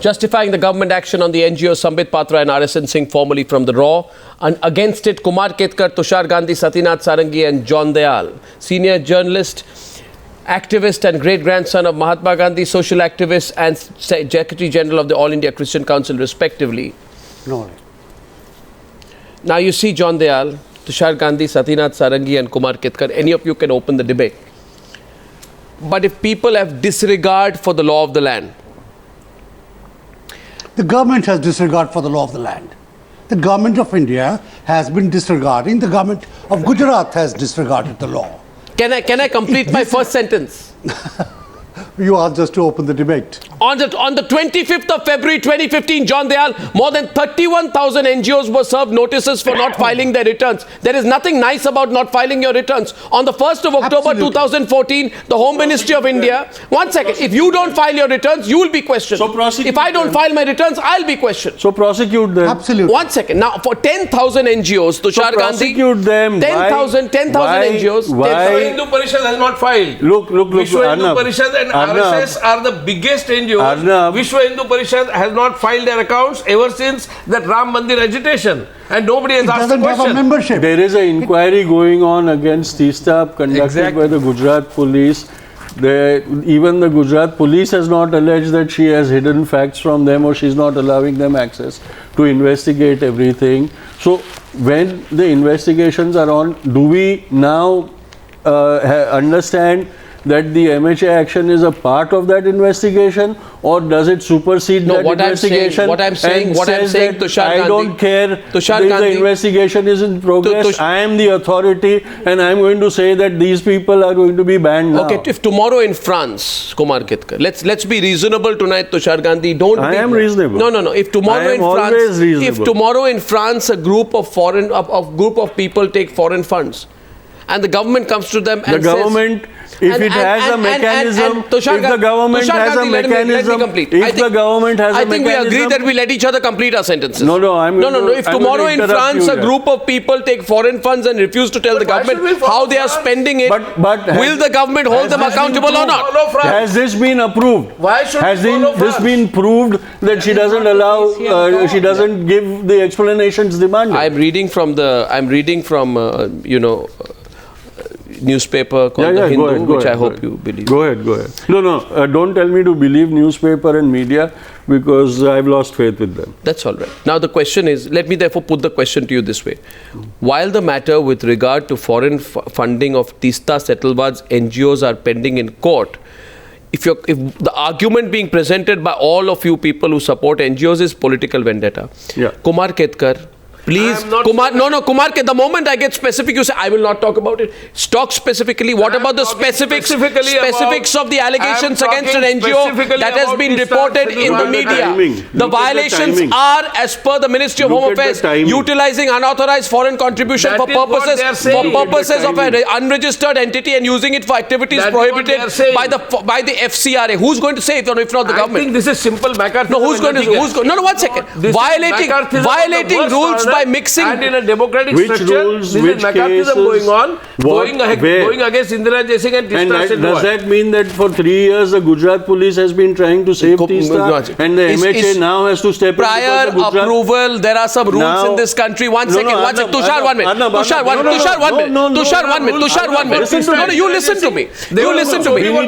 justifying the government action on the NGO Sambit Patra and RSN Singh, formerly from the RAW. And against it, Kumar Ketkar, Tushar Gandhi, Satinath Sarangi and John Dayal. Senior journalist, activist and great-grandson of Mahatma Gandhi, social activist and Secretary General of the All India Christian Council, respectively. No. Now you see John Dayal, Tushar Gandhi, Satinath Sarangi and Kumar Ketkar. Any of you can open the debate. But if people have disregard for the law of the land, the government has disregard for the law of the land. The government of India has been disregarding. The government of Gujarat has disregarded the law. Can I complete my first sentence? You asked us to open the debate. On the 25th of February 2015, John Dayal, more than 31,000 NGOs were served notices for not filing their returns. There is nothing nice about not filing your returns. On the 1st of October 2014, the Home Ministry of India, one second, if you don't file your returns, you will be questioned. So prosecute if I don't file my returns, I'll be questioned. So prosecute them. Absolutely. One second. Now, for 10,000 NGOs, Tushar Gandhi, prosecute them. 10,000 NGOs. Why? Vishwa Hindu Parishad has not filed. Look, Vishwa Hindu Arnab. Parishad and RSS are the biggest NGOs. Arnab. Vishwa Hindu Parishad has not filed their accounts ever since that Ram Mandir agitation. And nobody has asked the Doesn't have a question. membership. There is an inquiry going on against Teesta conducted by the Gujarat police. Even the Gujarat police has not alleged that she has hidden facts from them or she's not allowing them access to investigate everything. So when the investigations are on, do we now understand that the MHA action is a part of that investigation, or does it supersede that investigation? What I'm saying, Tushar Gandhi, I don't care. Tushar Gandhi, the investigation is in progress. I am the authority, and I'm going to say that these people are going to be banned now. Okay, if tomorrow in France, Kumar Ketkar, let's be reasonable tonight, Tushar Gandhi. I am reasonable. No. If tomorrow in France, a group of people take foreign funds, and the government comes to them and says, if it has a mechanism, if the government has a mechanism, I think we agree that we let each other complete our sentences. No. If tomorrow in France a group of people take foreign funds and refuse to tell the government how they are spending it, will the government hold them accountable or not? Has this been approved? Why should has this been proved that she doesn't allow, she doesn't give the explanations demanded? I'm reading from newspaper called The Hindu, which I hope you believe. Go ahead. No, don't tell me to believe newspaper and media, because I've lost faith with them. That's all right. Now the question is, let me therefore put the question to you this way. While the matter with regard to foreign funding of Teesta Setalvad NGOs are pending in court, if the argument being presented by all of you people who support NGOs is political vendetta, Kumar Ketkar, please, Kumar, the moment I get specific, you say, I will not talk about it. Talk specifically. What about the specifics of the allegations against an NGO that has been reported in the media? The violations are, as per the Ministry of Home Affairs, utilizing unauthorized foreign contribution for purposes of an unregistered entity and using it for activities prohibited by the FCRA. Who's going to say it, if not the government? I think this is simple McCarthy. No, who's going to? No, 1 second. Violating rules by mixing. And in a democratic structure, this is McCarthyism going on, going against Indira Jaising and Teesta Setalvad. Does that mean that for 3 years the Gujarat police has been trying to save Teesta and the MHA now has to step in? Prior approval, there are some rules in this country. One second. Tushar, 1 minute. Tushar, 1 minute. No, you listen to me.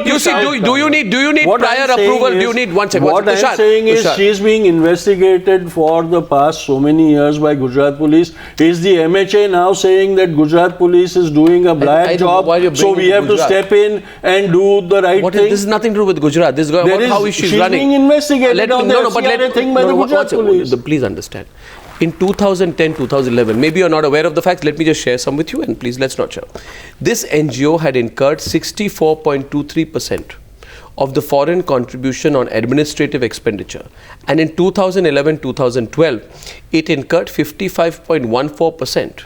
You see, do you need prior approval? Do you need 1 second? What I'm saying is she is being investigated for the past so many years by Gujarat police. Is the MHA now saying that Gujarat police is doing a black job, so we have to step in and do the right thing? This is nothing to do with Gujarat. This is about how she's running. She's being investigated on the FCRA thing by the Gujarat police. Please understand. In 2010, 2011, maybe you're not aware of the facts, let me just share some with you, and please, let's not share. This NGO had incurred 64.23% of the foreign contribution on administrative expenditure. And in 2011-2012, it incurred 55.14%.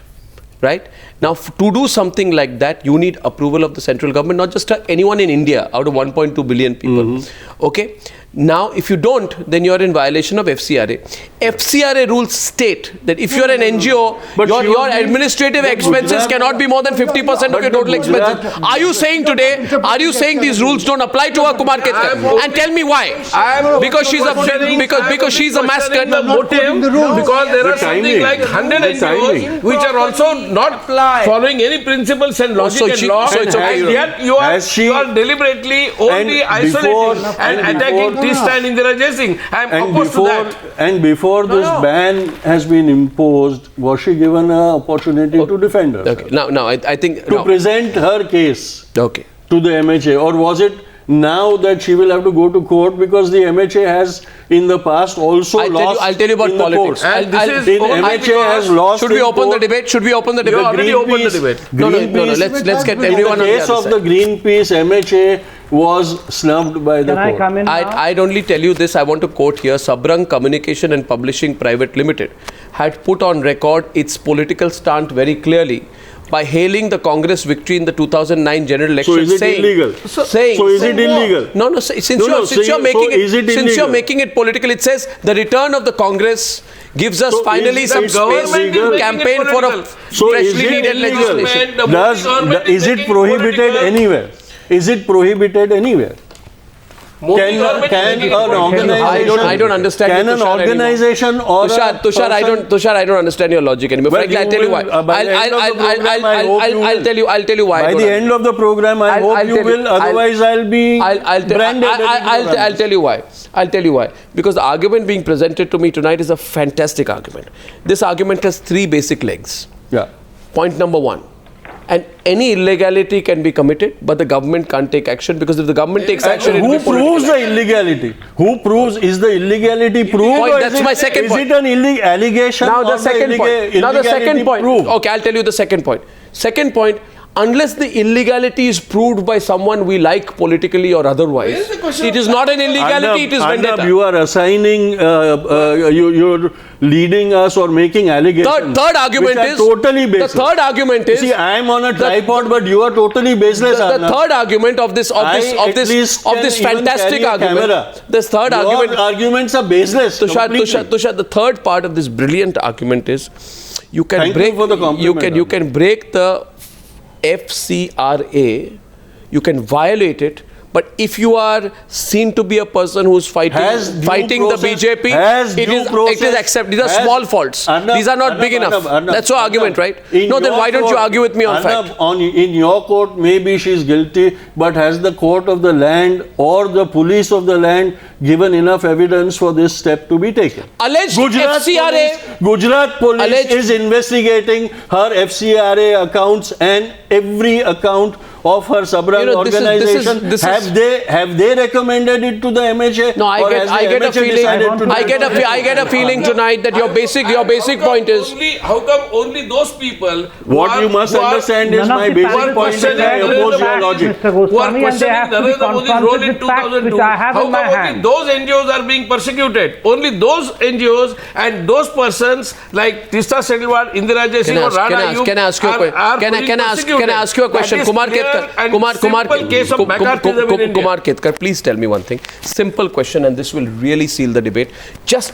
Right? Now, to do something like that, you need approval of the central government, not just anyone in India out of 1.2 billion people. Okay? Now, if you don't, then you're in violation of FCRA. FCRA rules state that if you're an NGO, your administrative expenses cannot be more than 50% of your total expenses. Are you saying today, these rules don't apply to her, Kumar Ketkar? And tell me why. Because she's a mascot. Because there are something like 100 NGOs which are also not following any principles and logic and law. And yet you are deliberately only isolating and attacking Teesta and Indira Jaising. I am opposed to that. And before this ban has been imposed, was she given an opportunity to defend herself? Okay. Now, I think to present her case to the MHA, or was it now that she will have to go to court because the MHA has in the past also lost? I'll tell you about politics. MHA has lost. Should we open the debate? Should we open the debate? You already opened the debate. No. Let's get everyone on the other side. In the case of the Greenpeace, MHA was snubbed by the court. Can I come in now? I'd only tell you this. I want to quote here. Subverting Communication and Publishing Private Limited had put on record its political stand very clearly by hailing the Congress victory in the 2009 general election. So is it illegal? So is it illegal? No. Since you're making it political, it says the return of the Congress gives us finally some space to campaign for a freshly needed legislation. Is it prohibited anywhere? Is it prohibited anywhere? Can an organization? I don't understand. Can an organization or Tushar, I don't understand your logic anymore. Frankly, I'll tell you why. I'll tell you why. By the end of the program, I hope you will. Otherwise, I'll be branded. I'll tell you why. I'll tell you why. Because the argument being presented to me tonight is a fantastic argument. This argument has three basic legs. Yeah. Point number one. And any illegality can be committed, but the government can't take action, because if the government takes action, who proves the illegality? Who proves? Is the illegality proved? That's my second point. Is it an allegation? Now the second point. Now the second point. Okay, I'll tell you the second point. Second point. Unless the illegality is proved by someone we like politically or otherwise, it is not an illegality, it is vendetta. Arnab, you are assigning, you're leading us or making allegations. Third argument is totally baseless. The third argument is. See, I am on a tripod, but you are totally baseless. The third argument of this fantastic argument. This third argument. Your arguments are baseless. Tushar, the third part of this brilliant argument is you can break the FCRA, you can violate it, but if you are seen to be a person who's fighting the BJP, it is accepted. These are small faults. These are not big enough. That's your argument, right? No, then why don't you argue with me on fact? In your court, maybe she's guilty, but has the court of the land or the police of the land given enough evidence for this step to be taken? Alleged Gujarat police is investigating her FCRA accounts and every account of her Subverting organization. Have they recommended it to the MHA? No, I get a feeling tonight that your basic point is. How come only those people? What you must understand is my basic point is I oppose your logic. Who are questioning Narendra Modi's role in 2002? How come only those NGOs are being persecuted? Only those NGOs and those persons like Teesta Setalvad, Indira Jaising or R&AW Can I ask you a question? Kumar Ketkar, please tell me one thing. Simple question, and this will really seal the debate. Just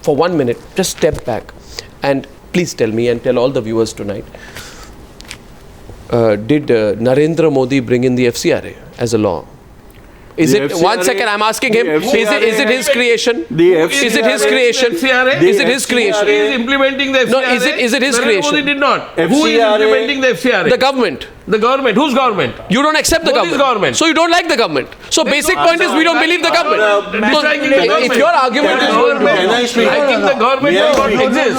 for 1 minute, just step back and please tell me and tell all the viewers tonight. Did Narendra Modi bring in the FCRA as a law? Is it FCRA, 1 second? I'm asking him. Is it his creation? Is it his creation? Is it his creation? He is implementing the FCRA. No, is it his creation? Modi did not. Who is implementing the FCRA? The government. The government. Whose government? You don't accept the government. So you don't like the government. So basic point is we don't believe the government. If your argument is I think the government does not exist.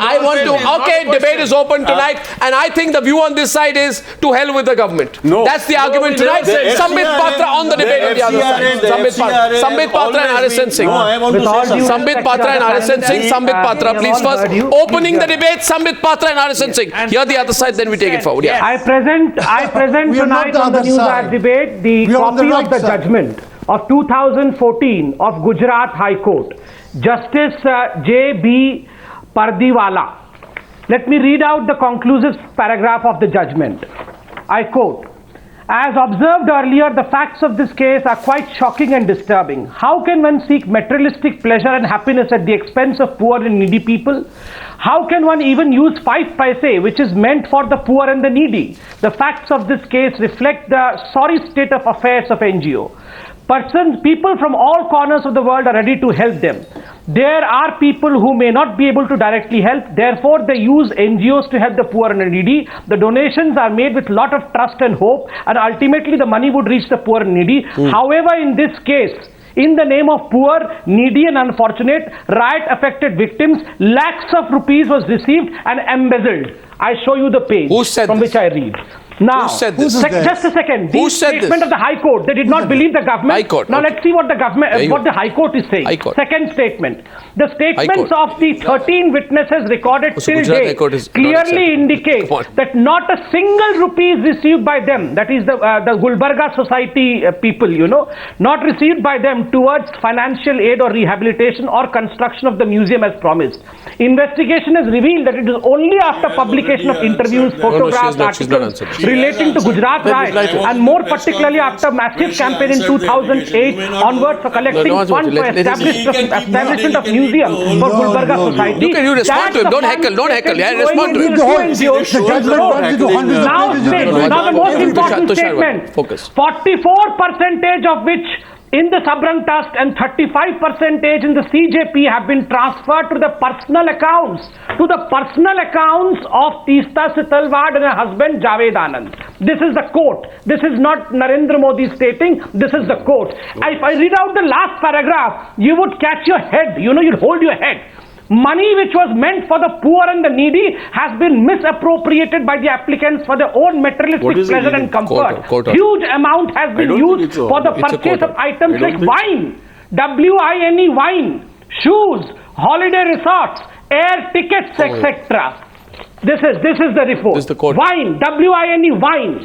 I want to. Okay, debate is open tonight, and I think the view on this side is to hell with the government. That's the argument tonight. Sambit Patra on the debate on the other side. Sambit Patra and RSN Singh. Sambit Patra and RSN Singh. Sambit Patra, please first. Opening the debate, Sambit Patra and RSN Singh. Here the other side, then we take it forward. Yeah. I present tonight on the Newshour debate the copy of the judgment of 2014 of Gujarat High Court. Justice J.B. Pardiwala. Let me read out the conclusive paragraph of the judgment. I quote, As observed earlier, the facts of this case are quite shocking and disturbing. How can one seek materialistic pleasure and happiness at the expense of poor and needy people? How can one even use 5 paise, which is meant for the poor and the needy? The facts of this case reflect the sorry state of affairs of NGO. People from all corners of the world are ready to help them. There are people who may not be able to directly help, therefore they use NGOs to help the poor and the needy. The donations are made with a lot of trust and hope, and ultimately the money would reach the poor and needy. However, in this case, in the name of poor, needy and unfortunate, riot-affected victims, lakhs of rupees was received and embezzled. I show you the page from which I read. Now, just a second. The statement of the High Court, they did not believe the government. High Court, now let's see what the government, what the High Court is saying. Second statement. The statements of the 13 witnesses recorded till date clearly indicate that not a single rupee is received by them. That is the Gulbarga Society people, you know, not received by them towards financial aid or rehabilitation or construction of the museum as promised. Investigation has revealed that it is only after publication of interviews, photographs, articles relating to Gujarat riots, and more particularly after massive campaign in 2008 onwards for collecting funds for establishment of museum for Gulbarga Society. You respond to him. Don't heckle. Yeah, respond to him. Now the most important statement. 44% of which in the Subverting trust and 35% in the CJP have been transferred to the personal accounts. To the personal accounts of Teesta Setalvad and her husband Javed Anand. This is the quote. This is not Narendra Modi stating. This is the quote. If I read out the last paragraph, you would catch your head. You know, you'd hold your head. Money which was meant for the poor and the needy has been misappropriated by the applicants for their own materialistic pleasure and comfort. Huge amount has been used for the purchase of items like wine, W-I-N-E, wine, shoes, holiday resorts, air tickets, etc. This is the report. This is the quote. Wine, W-I-N-E, wine.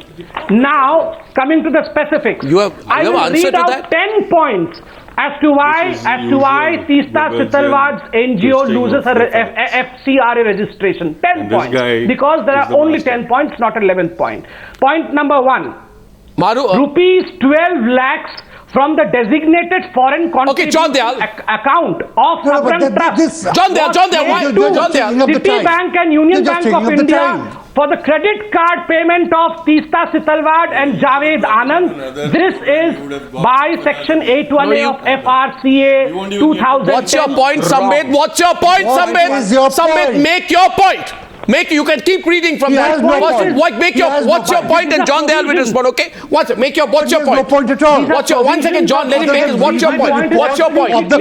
Now, coming to the specifics. I will read out 10 points as to why Teesta Setalvad's NGO loses her FCRA registration. 10 points. Because there are only 10 points, not 11 points. Point number 1. Rupees 12 lakhs from the designated foreign contribution account of Subverting Trust. John Dayal, why? Citibank and Union Bank of India for the credit card payment of Teesta Setalvad and Javed Anand. This is by Section 8(1)(a) of FRCA 2010. What's your point, Sambit? What's your point, Sambit? Sambit, make your point. You can keep reading from that. What's your point? And John Dayal will respond. Okay. What's your point? No point at all. One second, John. Let him make his. What's your point? What's your point? Fine.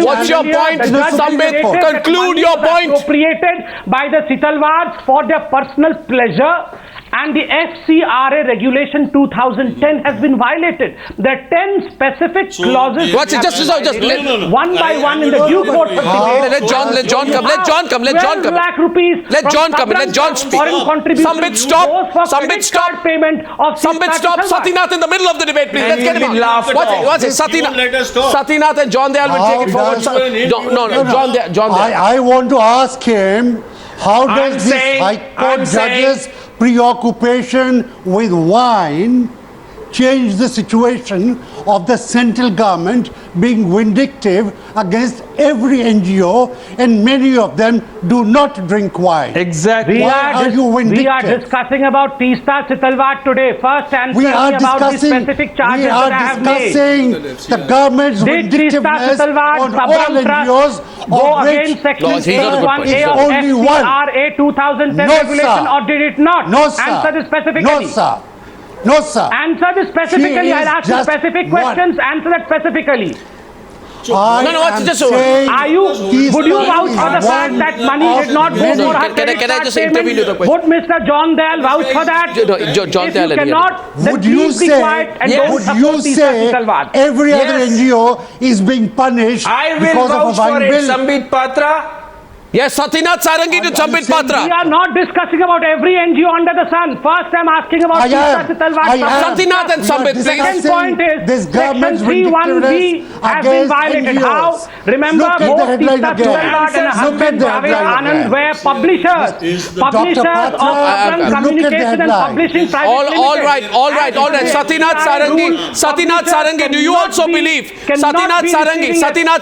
What's your point? Sambit, conclude your point. Appropriated by the Setalvads for their personal pleasure, and the FCRA regulation 2010 has been violated. There are 10 specific clauses. What's it? Just one by one in the due course of debate. Let John come. Let John come. Let John come. Let John speak. Sambit, stop. Sambit, stop. Sambit, stop. Satinath in the middle of the debate, please. Let's get him out. What's it? Satinath and John Dayal will take it forward. No, John Dayal. I want to ask him, how does this High Court judge's preoccupation with wine change the situation of the central government being vindictive against every NGO, and many of them do not drink wine? Exactly. Why are you vindictive? We are discussing about Teesta Setalvad today. First answer about the specific charges that I have made. We are discussing the government's vindictiveness on all NGOs, go against Section 1A of FCRA 2010 regulation, or did it not? No, sir. Answer this specifically. No, sir. No, sir. Answer this specifically. I'll ask you specific questions. Answer that specifically. Would you vouch for the fact that money did not go for her credit card payment? Would Mr. John Dayal vouch for that? John Dayal, if you cannot, then please be quiet and don't support Teesta Setalvad. Every other NGO is being punished I will because vouch of a wine for it, bill? Sambit Patra. Yes, Satinath Sarangi to Sambit Patra. We are not discussing about every NGO under the sun. First, I'm asking about Teesta Setalvad. Satinath and Sambit, please. Second point is Section 3(1)(b) has been violated. How? Remember, both Teesta Setalvad and her husband Anand were publishers of Urban Communication and Publishing Private Limited. All right. Satinath Sarangi, do you also believe? Satinath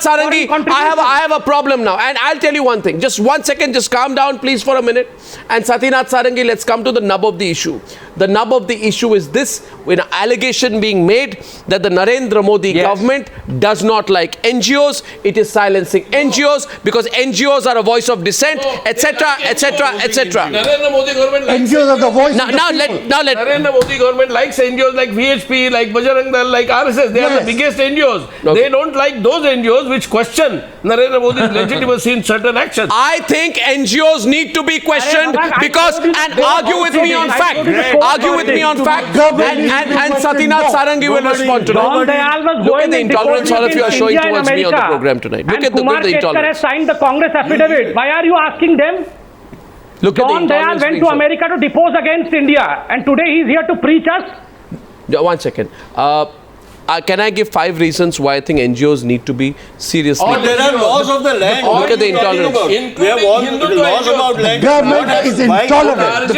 Sarangi, I have a problem now, and I'll tell you one thing. Just 1 second, just calm down, please, for a minute. And Satinath Sarangi, let's come to the nub of the issue. The nub of the issue is this: with an allegation being made that the Narendra Modi government does not like NGOs, it is silencing NGOs because NGOs are a voice of dissent, etc., etc., etc. Narendra Modi government likes NGOs are the voice of the let Narendra Modi government likes NGOs like VHP, like Bajrang Dal, like RSS. They are the biggest NGOs. Okay. They don't like those NGOs which question Narendra Modi's legitimacy in certain actions. I think NGOs need to be questioned because, and argue with me on fact. Argue with me on fact. And Satinath Sarangi will respond to that. John Dayal was Look at the intolerance all of you are showing towards me on the program tonight. Look at the Kumar Ketkar intolerance. has signed the Congress affidavit. Why are you asking them? John Dayal went to America to depose against India, and today he is here to preach us. 1 second. Can I give 5 reasons why I think NGOs need to be seriously? Or there are laws of the land. Look at the intolerance. We have all laws about land. Government is intolerant.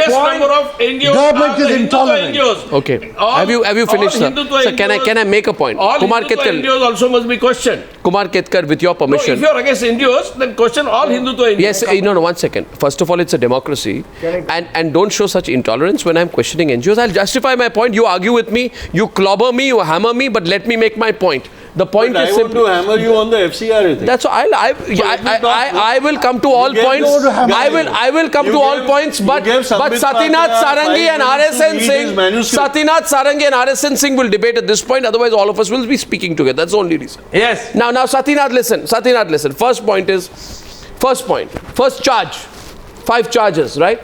Government is intolerant. Okay. Have you finished, sir? Sir, can I make a point? All Kumar Hindutva Ketkar. NGOs also must be questioned. Kumar Ketkar, with your No, permission. if you are against NGOs, then question all Hindutva NGOs. Yes, no, 1 second. First of all, it's a democracy. And don't show such intolerance when I'm questioning NGOs. I'll justify my point. You argue with me, you clobber me, you hammer me, but let me make my point. The point is simply... I want to hammer you on the FCRA thing. That's why I will come to all points. I will come to all points, but Satinath Sarangi and RSN Singh, Satinath Sarangi and RSN Singh will debate at this point. Otherwise, all of us will be speaking together. That's the only reason. Yes. Now, Satinath, listen. Satinath, listen. First point. First charge. 5 charges, right?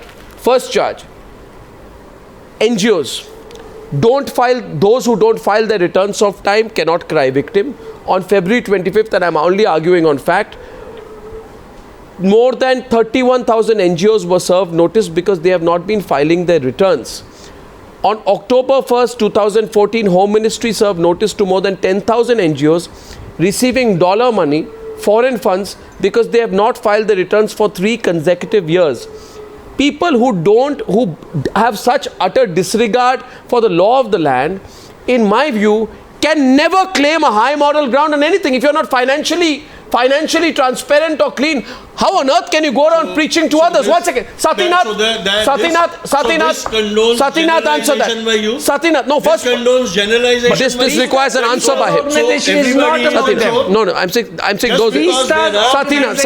First charge. NGOs. Those who don't file their returns of time cannot cry victim. On February 25th, and I'm only arguing on fact, more than 31,000 NGOs were served notice because they have not been filing their returns. On October 1st, 2014, Home Ministry served notice to more than 10,000 NGOs receiving dollar money, foreign funds, because they have not filed their returns for 3 consecutive years. People who have such utter disregard for the law of the land, in my view, can never claim a high moral ground on anything. If you're not financially transparent or clean, how on earth can you go around preaching to others? 1 second. Satinath, answer that. Satinath, no, first. This condones generalization. But this requires an answer by him. No, I'm saying those. Satinath,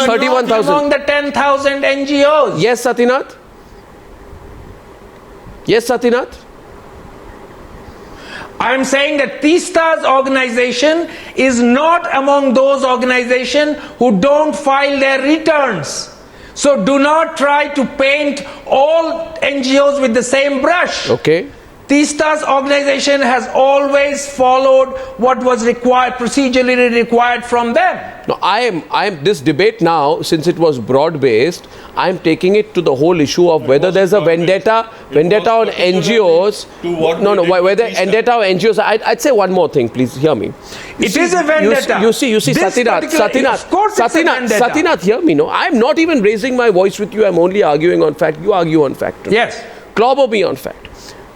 31,000. Among the 10,000 NGOs. Yes, Satinath. Yes, Satinath. I am saying that Teesta's organization is not among those organizations who don't file their returns. So do not try to paint all NGOs with the same brush. Okay. Teesta's organization has always followed what was required, procedurally required from them. No, I am this debate now, since it was broad-based, I am taking it to the whole issue of whether there's a vendetta on NGOs. Whether vendetta on NGOs. I'd say one more thing, please hear me. It is a vendetta. You see, Satinath, hear me. No, I'm not even raising my voice with you. I'm only arguing on fact. You argue on fact. Yes. Clobber me on fact.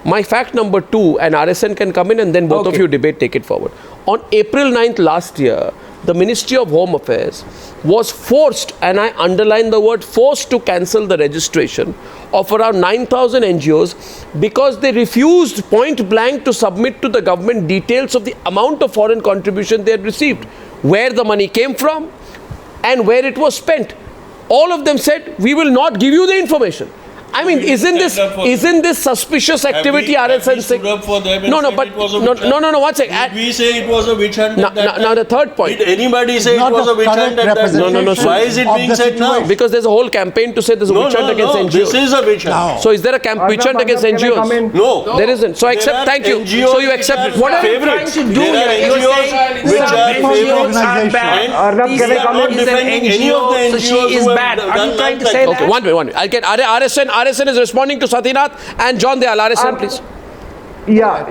My fact number 2, and RSN can come in and then both of you debate, take it forward. On April 9th last year, the Ministry of Home Affairs was forced, and I underline the word forced, to cancel the registration of around 9,000 NGOs because they refused point blank to submit to the government details of the amount of foreign contribution they had received, where the money came from and where it was spent. All of them said, we will not give you the information. I mean, isn't this suspicious activity, RSN Singh? No, one second. We say it was a witch hunt. Now the third point. Did anybody say it was a witch hunt at that time? No. Why is it being said now? Because there's a whole campaign to say there's a witch hunt against NGOs. This is a witch hunt. So is there a witch hunt against NGOs? No. There isn't. So accept. Thank you. So you accept. What are you trying to do here? NGOs which are NGOs are bad. Arnab, can I comment? Is an NGO, so she is bad. Are you trying to say that? Okay, one minute. I'll get RSN is responding to Satinath and John Dayal. RSN, please. Yeah.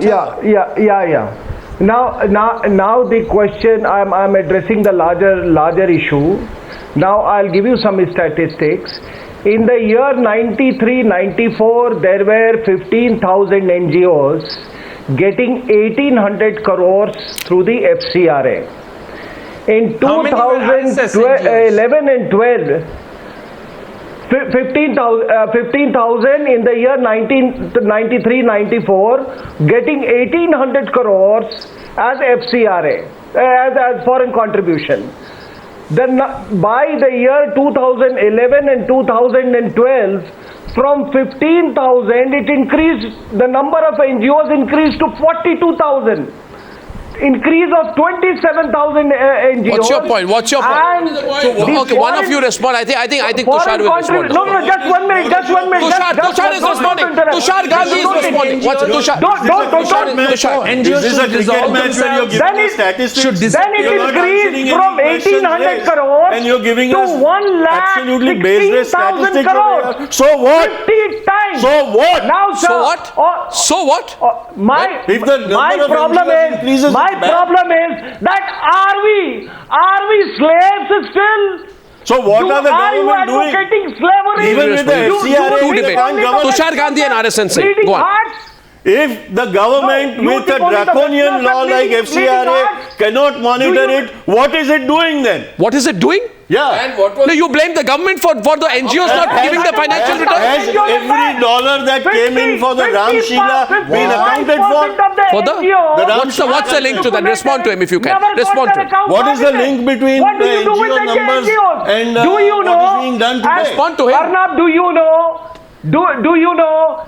Now the question, I'm addressing the larger issue. Now I'll give you some statistics. In the year 93-94, there were 15,000 NGOs getting 1,800 crores through the FCRA. In 2011 and 12, 15,000 in the year 1993-94, getting 1,800 crores as FCRA, as foreign contribution. Then by the year 2011 and 2012, from 15,000 it increased, the number of NGOs increased to 42,000. Increase of 27,000 NGOs. What's your point? Okay, one of you respond. I think Tushar will respond. No, just one minute. Tushar is responding. Tushar Gandhi is responding. What's Tushar? Tushar. Is this a cricket match where you're giving statistics? Then it increased from 1,800 crores to 1,16,000 crores. So what? 50 times. So what? Now, sir. So what? My problem is that are we slaves still? So what are the government doing? Advocating slavery? Even with the FCRA, Tushar Gandhi and RSN Singh. Go on. If the government with a draconian law like FCRA cannot monitor it, what is it doing then? What is it doing? Yeah. No, you blame the government for the NGOs not giving the financial return. Has every dollar that came in for the Ram Sheela been accounted for? For what's the link to that? Respond to him if you can. Respond to him. What is the link between the NGO numbers and what is being done today? Respond to him. Arnab, do you know?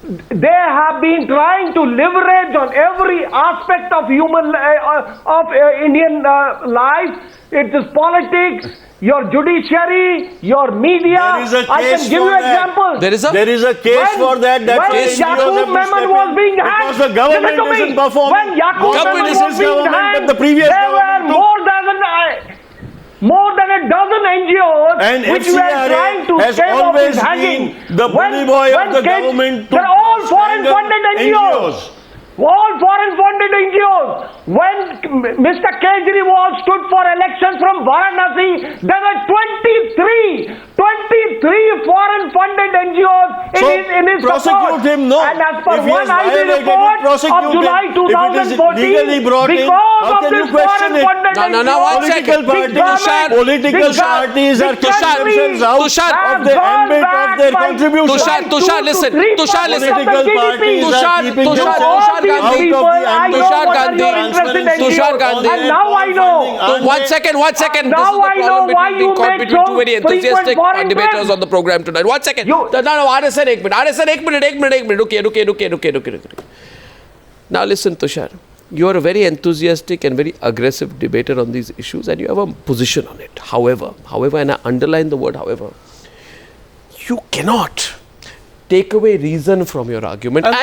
They have been trying to leverage on every aspect of Indian life. It is politics, your judiciary, your media. I can give you examples. There is a case for that. When Yaqub Memon was being hanged, because the government isn't performing. When Yaqub Memon was being hanged, the previous there were more than a dozen NGOs and which FCRA were trying to has save off his always hanging. been the bully boy of the government. They're all foreign funded NGOs. All foreign funded NGOs. When Mr. Kejriwal stood for elections from Varanasi, there were 23 foreign funded NGOs in his prosecute support. him, no. And as per if one ID report of July 2014, because of this foreign funded political parties are kicking themselves out of the ambit of their contribution. Tushar, listen. Tushar, Gandhi. And now I know. One second. Now This is the I know problem why you between make two very enthusiastic foreign debaters on the program tonight. One second. RSN, एक minute. रुकिए. Now listen, Tushar. You are a very enthusiastic and very aggressive debater on these issues, and you have a position on it. However, and I underline the word however, you cannot take away reason from your argument. And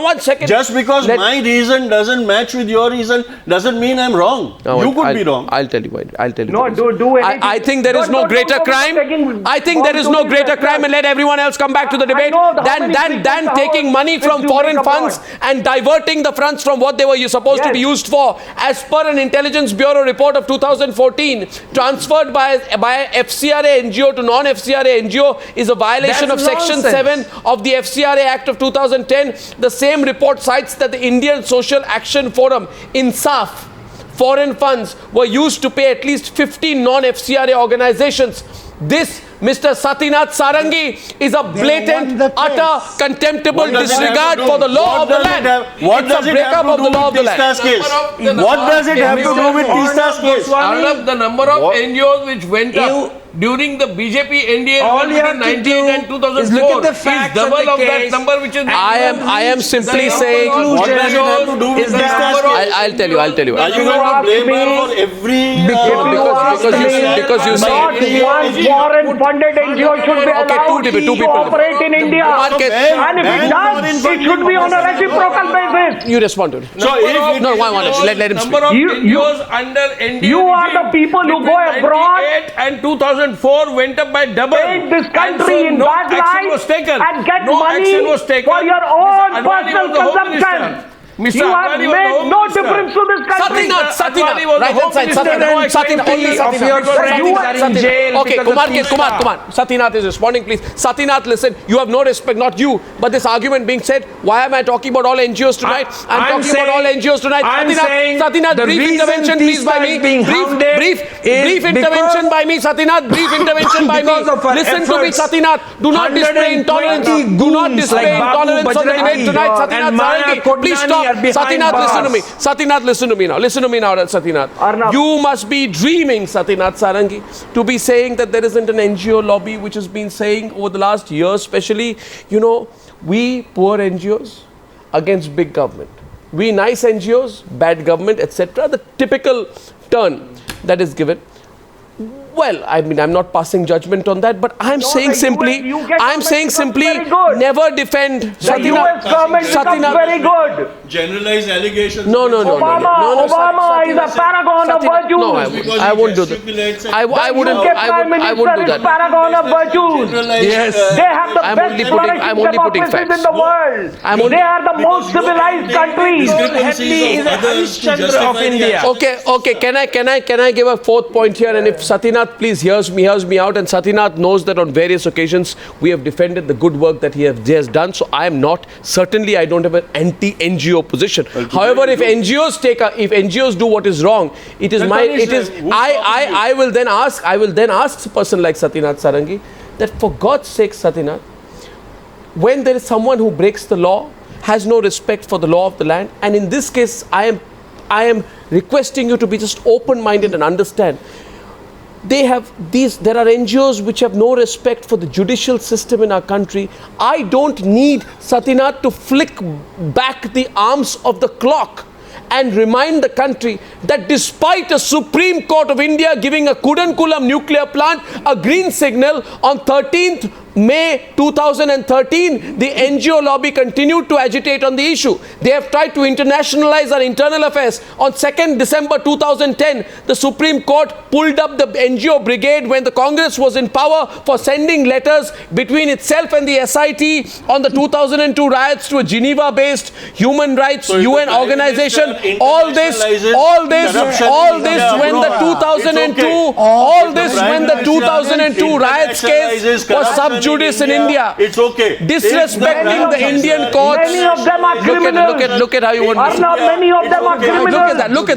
1 second. Just because my reason doesn't match with your reason doesn't mean I'm wrong. You could be wrong. I'll tell you why. No, do anything. I think there is no greater crime. I think there is no greater crime, and let everyone else come back to the debate than taking money from foreign funds and diverting the funds from what they were supposed to be used for. As per an Intelligence Bureau report of 2014, transferred by FCRA NGO to non-FCRA NGO is a violation of Section 7 of the FCRA Act of 2010. The same report cites that the Indian Social Action Forum, INSAF, foreign funds were used to pay at least 15 non-FCRA organizations. This, Mr. Satinath Sarangi, is a blatant, utter, contemptible disregard for the law of the land. What does it have to do with Teesta's case? What does it have to do with Teesta's case? The number of NGOs which went up. during the BJP NDA All you have between to do 1998 and 2004 is look at the facts is double of the of that case. number which is... I am simply saying... What does it have to do with Is that- Teesta's case? I'll tell you. Are you going to blame her for every... because you say... Not one foreign-funded NGO should be allowed two to people. operate in India. Kumar Ketkar- And if it does, it should be on a reciprocal basis. You respond to it. So if No, one minute. Let him speak. Number of You- NGOs under NDA you are the people who go abroad 1998 and 2004 went up by double. paint this country And so in no bad action light was taken. and get No money action was taken. for your Mr. own Advani personal was the Home consumption. Minister. Mr. You have Advani was the made Home no Minister. difference to this country. Satinath, Advani was the right Home hand side, Minister. Satinath, No, Satinath, only exactly. Satinath. Of your friends are in jail Okay, because Kumar, of Teesta. Kumar. Satinath is responding, please. Satinath, listen, you have no respect, not you, but this argument being said, why am I talking about all NGOs tonight? I'm talking about all NGOs tonight. I'm saying Satinath, the brief reason intervention, please, by Teesta me. is being hounded Brief is intervention because- by me, Satinath. Brief intervention by me. Because of her Listen to me, efforts. Satinath. Do not display intolerance. 120 Do not goons display like Babu intolerance on the debate Bajrangi tonight. Satinath and Maya Sarangi, please Kodnani stop. are behind Satinath, listen to me. bars. Satinath, listen to me now. Listen to me now, Satinath. Arnab. You must be dreaming, Satinath Sarangi, to be saying that there isn't an NGO lobby which has been saying over the last year, especially, we poor NGOs against big government. We nice NGOs, bad government, etc. The typical turn that is given. Well, I mean, I'm not passing judgment on that, but I'm saying simply, never defend. The US government becomes very good. generalized allegations... No. Obama is a paragon of virtues. No, I won't do that. I wouldn't do that. Paragon of virtues. Yes. They have the I'm best only putting democracies facts. in the world. They are the most civilized countries. Hadley is a Harishchandra of India. Okay. Can I give a fourth point here? And if Satinath please hears me out, and Satinath knows that on various occasions we have defended the good work that he has done. So I am not, certainly I don't have an anti-NGO position. However, if NGOs do what is wrong, I will then ask a person like Satinath Sarangi that for God's sake, Satinath, when there is someone who breaks the law, has no respect for the law of the land, and in this case I am requesting you to be just open-minded and understand. There are NGOs which have no respect for the judicial system in our country. I don't need Satinath to flick back the arms of the clock and remind the country that despite a Supreme Court of India giving a Kudankulam nuclear plant a green signal on 13th May 2013, the NGO lobby continued to agitate on the issue. They have tried to internationalize our internal affairs. On 2nd December 2010, the Supreme Court pulled up the NGO brigade when the Congress was in power for sending letters between itself and the SIT on the 2002 riots to a Geneva-based human rights UN organization. All this when the 2002 riots case was sub judice in India. It's okay. Disrespecting the Indian courts. Many of them are criminals. Look at how you want to Arnab, many of them are criminals. Look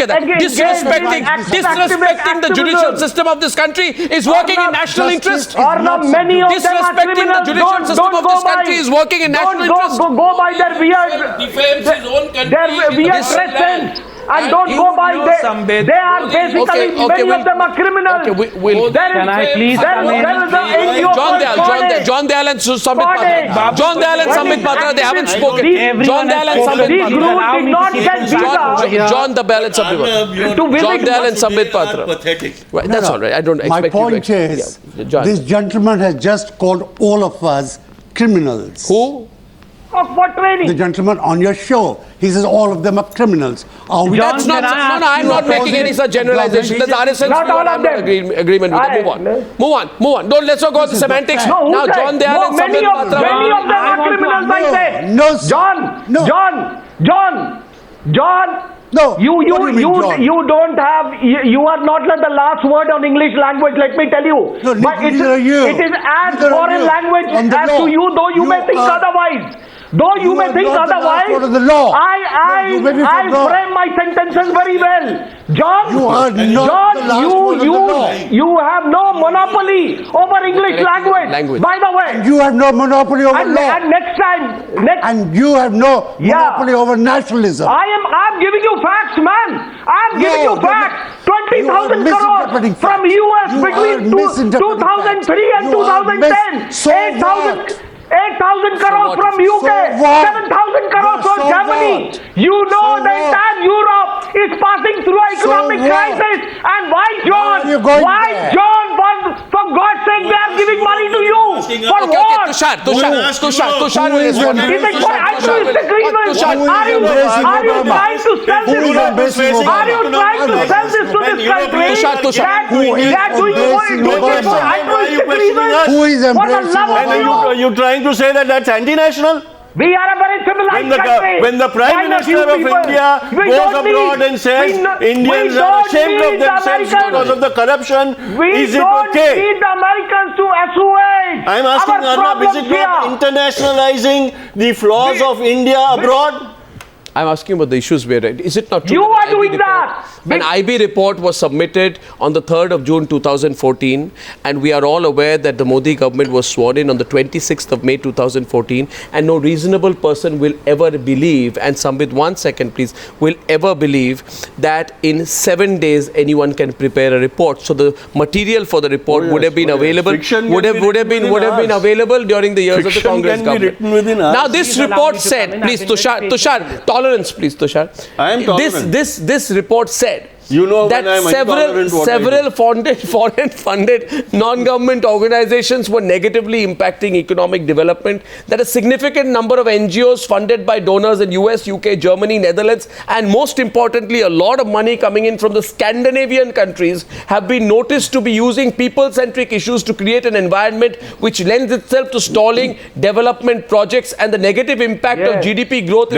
at that. Again, Disrespecting the judicial system of this country is working in national interest. Arnab, many of them are Disrespecting the criminals. judicial system of this country is working in national interest. Don't go by their Defames his own country. weird dress sense. And don't go by they are basically, many of them are criminals. Can I please There is the NGO John Dayal and Sambit Patra. John Dayal and Sambit Patra, they haven't spoken. John Dayal and Sambit These groups Patra. did not get visa John Dayal and Sambit Patra. John Dayal and Sambit Patra. Pathetic. Right, that's all right. I don't expect My you to point is, this gentleman has just called all of us criminals. Who? for training. The gentleman on your show, he says all of them are criminals. Are we That's not. No, I'm not making any such generalization. That's RSN Singh. Not all of I'm not them. agreement with that. Move on. Don't let's not go to semantics. No, Now John Dayal and many Sambit of them Patra. are criminals, I say. No, sir. John. No. You What do you mean, John? don't have. You are not the last word on English language. Let me tell you. No, but neither are you. it is as Neither are foreign you. language On the as law. to you, though you may think are- otherwise. Though you may think otherwise, I frame my sentences very well. John, you are not the last word of the law. You have no monopoly over English language. By the way, and you have no monopoly over law. And next time, and you have no monopoly over nationalism. I'm giving you facts, man. I'm giving you facts. 20,000 crores from US between 2003 and 2010. 8,000 crores from UK, 7,000 crores from Germany. You know the entire Europe is passing through an economic crisis. And why, John? For God's sake, they are giving money to you. For what? Tushar will respond. Are you trying to sell this? Are you trying to sell this to this country? They are doing for altruistic reasons. Who is embracing? You trying to say that that's anti-national? We are a very civilized country. When the Prime Minister of India goes abroad and says Indians are ashamed of themselves because of the corruption, is it okay? We don't need the Americans to assuage. I'm asking Arnab, is it not internationalizing the flaws of India abroad? I'm asking about the issues where, is it not true? You are doing that. An IB report was submitted on the 3rd of June 2014, and we are all aware that the Modi government was sworn in on the 26th of May 2014, and no reasonable person will ever believe, and Sambit, 1 second please, will ever believe that in 7 days anyone can prepare a report. So the material for the report would have been available, would have been available during the years of the Congress government. Now this report said, please Tushar, tolerance please Tushar. I am tolerant. This report said that several foreign-funded non-government organizations were negatively impacting economic development, that a significant number of NGOs funded by donors in US, UK, Germany, Netherlands, and most importantly, a lot of money coming in from the Scandinavian countries have been noticed to be using people-centric issues to create an environment which lends itself to stalling development projects, and the negative impact on GDP growth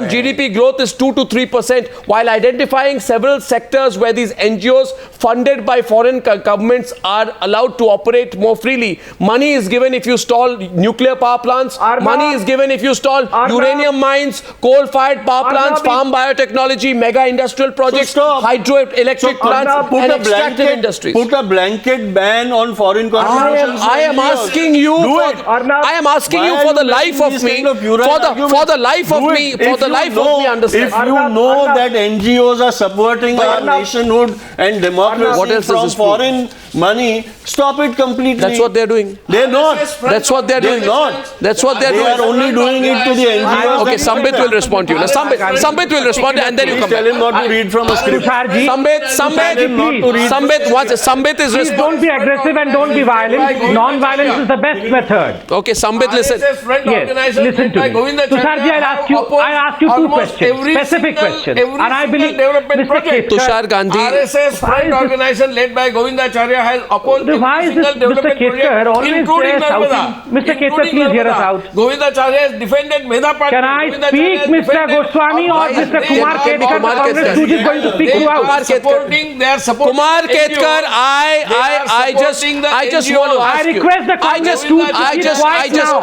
GDP growth is 2 to 3%. While identifying several sectors where these NGOs funded by foreign governments are allowed to operate more freely. Money is given if you stall nuclear power plants. Money is given if you stall uranium mines, coal-fired power plants, farm biotechnology, mega industrial projects, hydroelectric plants, and extractive industries. Put a blanket ban on foreign corporations. I am asking you for the life of me, for the life of me, understand. If you know that NGOs are subverting our nationhood and democracy from foreign money, stop it completely. That's what they're doing. They're not. That's what they're doing. That's what they're doing. They are only doing it to the NGOs. Okay, Sambit will respond to you. Now, Sambit will respond, and then you come back. Tell him not to read from a script. Sambit is responding. Don't be aggressive and don't be violent. Non-violence is the best method. Okay, Sambit, listen. Yes, listen to me. Tusharji, I'll ask you two questions, specific questions. And I believe Mr. Ketkar, Tushar Gandhi, RSS Front Organization led by Govindacharya has opposed every single development project, including Narmada. Mr. Ketkar, please hear us out. Govindacharya has defended Medha Patil. Can I speak, Mr. Goswami, or Mr. Kumar Ketkar, Congress who is going to speak throughout? They are supporting Kumar Ketkar, I just want to ask you. I request the Congress to speak quiet now.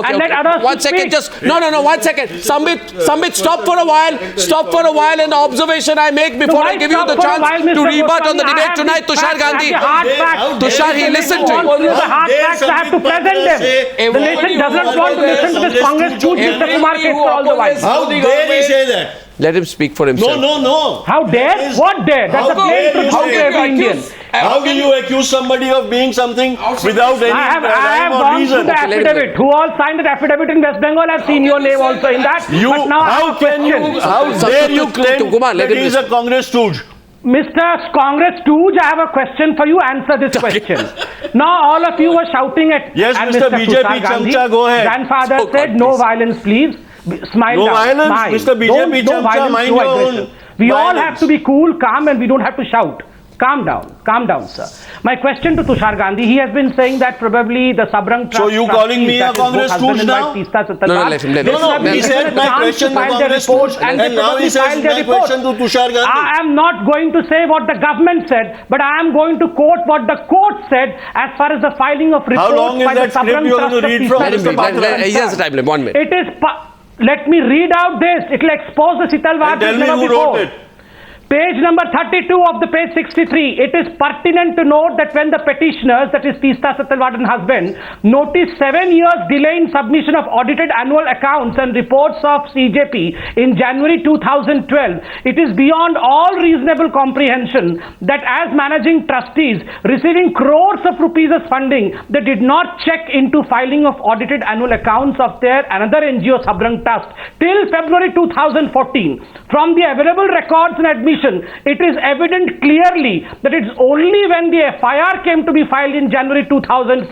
And let others 1 second, no, 1 second. Sambit, stop for a while, and the observation I make before I give you the chance to rebut on the debate tonight, Tushar Gandhi. Tushar, he listened to you. The hard facts, I have to present them. The nation does not want to listen to this Congress stooge, Mr. Kumar Ketkar, all the while. How dare he say that? Let him speak for himself. No. How dare? What dare? That's a plain truth to every Indian. How can you accuse somebody of being something without any I have gone through the affidavit. Who all signed the affidavit in West Bengal? I've seen your name also in that. But now how dare you claim that he is a Congress stooge? Mr. Congress stooge, I have a question for you. Answer this question. Now all of you were shouting at Mr. BJP Chamcha, go ahead. Grandfather said no violence, please. Smile no down. Violence, Smile. Mr. BJP Chamcha, mind your own. We all have to be cool, calm, and we don't have to shout. Calm down, sir. My question to Tushar Gandhi, he has been saying that probably the Sabrang Trust. So you calling me a Congress stooge now? No, let him. No, he said my question to Congress stooge, and now he says my question to Tushar Gandhi. I am not going to say what the government said, but I am going to quote what the court said as far as the filing of reports. How long is that script you are going to read from, Mr. Patra? Yes, the timeline. 1 minute. It is. Let me read out this. It will expose the Setalvad. Tell me who wrote it. Page number 32 of the page 63. It is pertinent to note that when the petitioners, that is Teesta Setalvad and husband, noticed 7 years delay in submission of audited annual accounts and reports of CJP in January 2012, it is beyond all reasonable comprehension that as managing trustees receiving crores of rupees as funding, they did not check into filing of audited annual accounts of their another NGO Sabrang Trust till February 2014. From the available records and admissions, it is evident clearly that it's only when the FIR came to be filed in January 2014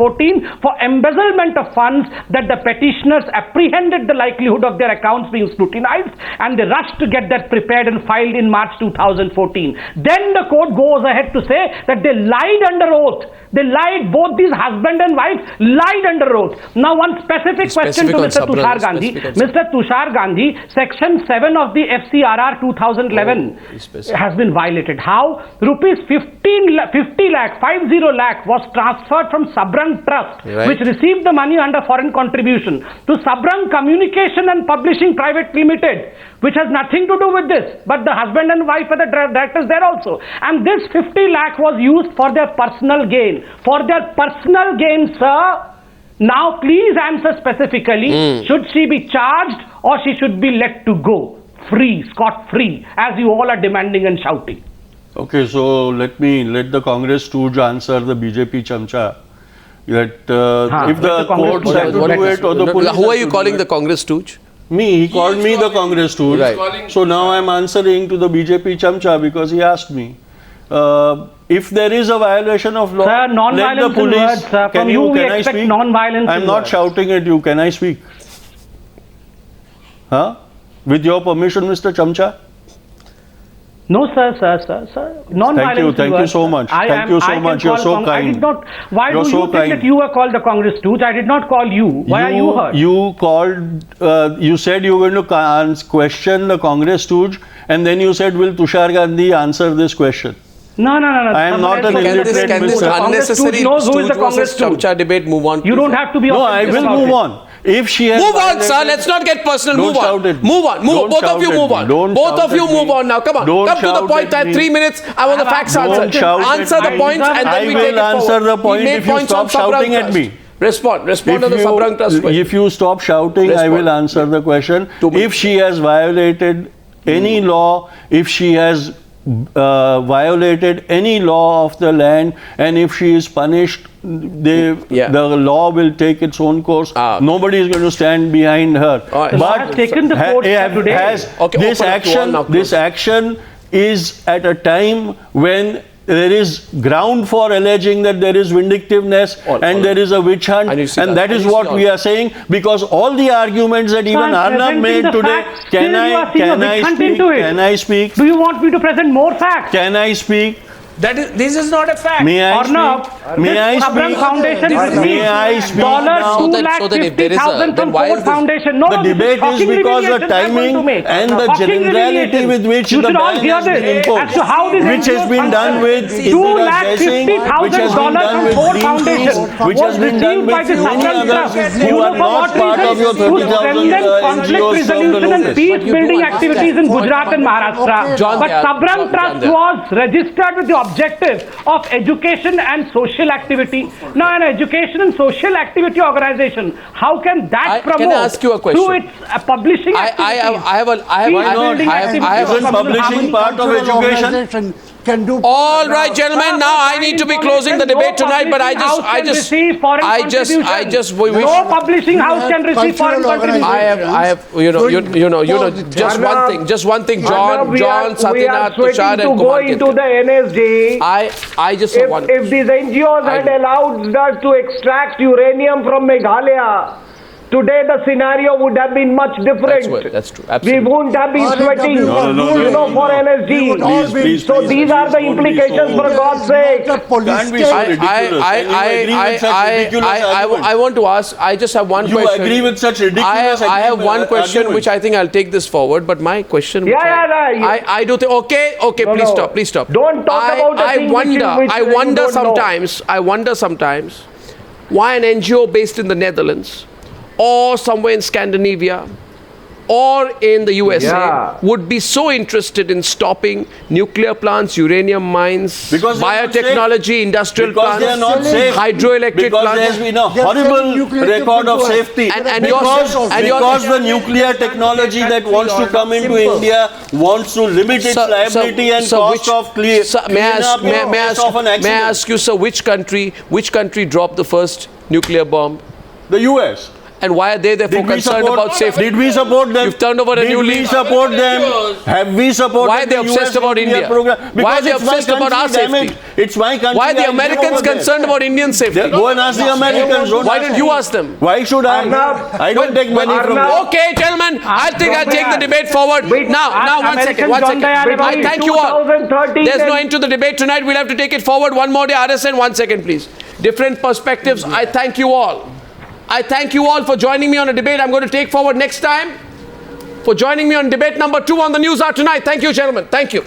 for embezzlement of funds that the petitioners apprehended the likelihood of their accounts being scrutinized, and they rushed to get that prepared and filed in March 2014. Then the court goes ahead to say that they lied under oath. They lied, both these husband and wife lied under oath. Now one specific question to Mr. Tushar Gandhi. Mr. Tushar Gandhi, section 7 of the FCRA 2011 has been violated. How? Rupees 50 lakh was transferred from Sabrang Trust, which received the money under foreign contribution, to Sabrang Communication and Publishing Private Limited, which has nothing to do with this, but the husband and wife are the directors there also. And this 50 lakh was used for their personal gain. For their personal gain, sir. Now please answer specifically, should she be charged or she should be let to go? Free, scot-free, as you all are demanding and shouting. Okay, so let the Congress stooge answer the BJP chamcha. That if the courts have to do it or the police. Who are you calling the Congress stooge? Me, he called me the Congress stooge. Right. So now I am answering to the BJP chamcha because he asked me. If there is a violation of law, sir, let the police. Words, sir. From you, we expect non-violence. I am not shouting at you. Can I speak? Huh? With your permission, Mr. Chamcha? No, sir. Non-violence. Thank you so much. Thank you so much. You're so kind. I did not. Why do you think that you were called the Congress stooge? I did not call you. Why are you hurt? You called. You said you were going to question the Congress stooge, and then you said, "Will Tushar Gandhi answer this question?" No. I am not an illiterate minister. Unnecessary knows who is the Congress stooge. Chamcha debate. Move on. You don't have to be. No, I will move on. If she has move on, sir. Let's not get personal. Move on. Move on. Both of you move on. Both of you move on now. Come on. Come to the point. I have 3 minutes. I want the facts answered. Answer the points and then we take it forward. I will answer the point if you stop shouting at me. Respond to the Sabrang Trust question. If you stop shouting, I will answer the question. If she has violated any law, if she has violated any law of the land, and if she is punished, the law will take its own course. Nobody is going to stand behind her. But has taken the court today. This action is at a time when there is ground for alleging that there is vindictiveness and there is a witch hunt, and that is what we are saying, because all the arguments that even Arnab made today. Can I speak? Do you want me to present more facts? Can I speak? This is not a fact. May I speak? May I speak? Foundation May I speak now? $250,000 from Ford Foundation. No, the debate is because the timing and the generality with which the ban has been imposed, which has been done with $250,000 from Ford Foundation, which has been done with many others who are not part of your 30,000 conflict resolution and peace building activities in Gujarat and Maharashtra. But Sabrang Trust was registered with the objective of education and social activity. Now, an education and social activity organization, how can that promote? Can I ask you a question? Through its publishing activities? I have publishing part of education. Can do. All right, gentlemen. Now I need to be closing the debate tonight, but I just wish. No publishing house can receive foreign contribution. I have, just one thing, John, Satinath, Tushar, and Kumar Ketkar. Into the NSJ. I just if these NGOs had allowed us to extract uranium from Meghalaya, today the scenario would have been much different. That's true. We Absolutely. wouldn't have been sweating, for energy. So these are the implications, for God's sake. Can't be so ridiculous. I want to ask, I just have one question. You agree with such ridiculous I have one question which I think I'll take this forward, but my question I do think, okay, please stop. Don't talk about the thing I wonder sometimes why an NGO based in the Netherlands or somewhere in Scandinavia or in the USA would be so interested in stopping nuclear plants, uranium mines, because biotechnology, industrial plants, they are not safe. hydroelectric because plants. There's been a horrible record of safety. Because the nuclear technology that wants to come into India wants to limit its liability and cost of cleanup. May I ask you, sir, which country dropped the first nuclear bomb? The US. And why are they therefore concerned about safety? Did we support them? You've turned over a new leaf. Did we support them? Have we supported Why are they obsessed about India? Why are they obsessed about our safety? It's my country. Why are the Americans concerned about Indian safety? Go and ask the Americans. Why don't you ask them? Why should I? I don't take money from them. Okay, gentlemen, I'll take the debate forward. Now, one second. I thank you all. There's no end to the debate tonight. We'll have to take it forward one more day. RSN, 1 second, please. Different perspectives. I thank you all. I thank you all for joining me on a debate I'm going to take forward next time. For joining me on debate number 2 on the Newshour tonight. Thank you, gentlemen. Thank you.